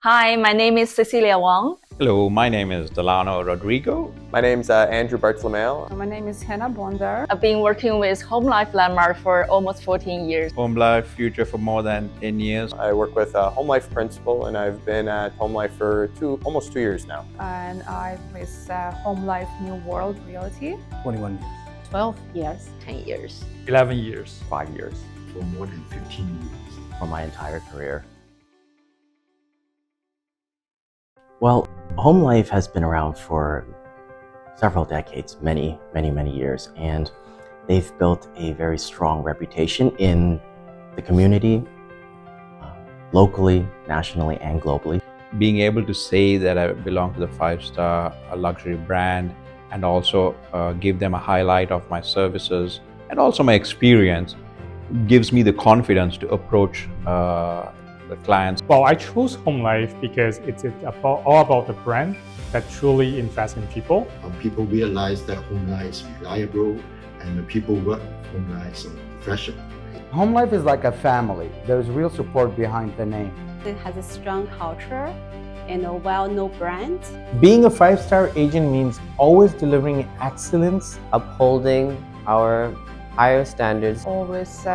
Hi, my name is Cecilia Wang. Hello, my name is Delano Rodrigo. My name's Andrew Bartolomeo. My name is Hannah Bondar. I've been working with HomeLife Landmark for almost 14 years. HomeLife Future for more than 10 years. I work with HomeLife Principal, and I've been at HomeLife for almost 2 years now. And I'm with HomeLife New World Realty. 21 years. 12 years. 10 years. 11 years. 5 years. For more than 15 years. For my entire career. Well, HomeLife has been around for several decades, many years, and they've built a very strong reputation in the community, locally, nationally, and globally. Being able to say that I belong to the 5-star luxury brand and also give them a highlight of my services and also my experience gives me the confidence to approach the clients. Well, I chose HomeLife because it's all about the brand that truly invests in people. People realize that HomeLife is reliable and the people work with HomeLife are professional. HomeLife is like a family. There's real support behind the name. It has a strong culture and a well-known brand. Being a 5-star agent means always delivering excellence, upholding our higher standards. Always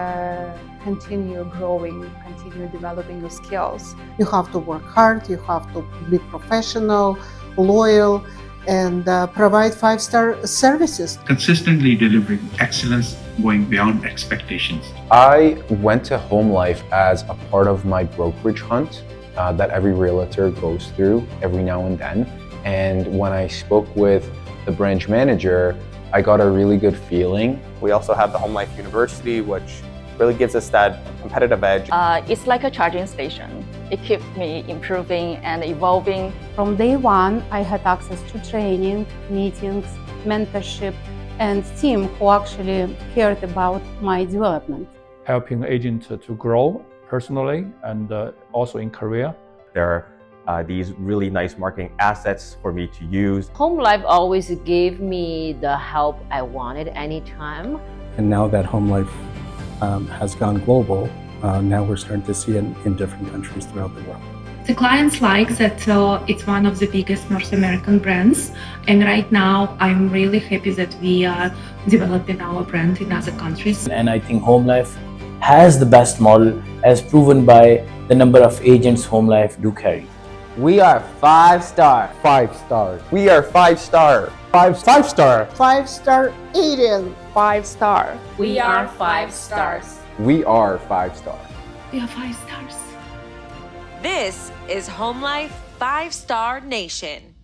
continue growing, continue developing your skills. You have to work hard, you have to be professional, loyal, and provide 5-star services. Consistently delivering excellence, going beyond expectations. I went to HomeLife as a part of my brokerage hunt that every realtor goes through every now and then. And when I spoke with the branch manager, I got a really good feeling. We also have the HomeLife University, which really gives us that competitive edge. It's like a charging station. It keeps me improving and evolving. From day one, I had access to training, meetings, mentorship, and team who actually cared about my development. Helping agents to grow personally and also in career. There are these really nice marketing assets for me to use. HomeLife always gave me the help I wanted anytime. And now that HomeLife has gone global, now we're starting to see it in different countries throughout the world. The clients like that it's one of the biggest North American brands, and right now I'm really happy that we are developing our brand in other countries. and I think HomeLife has the best model as proven by the number of agents HomeLife do carry. We are 5-star. 5 stars. We are 5-star. 5-star. 5-star agent. 5-star. We are 5 stars. We are 5-star. We are 5 stars. This is HomeLife 5 Star Nation.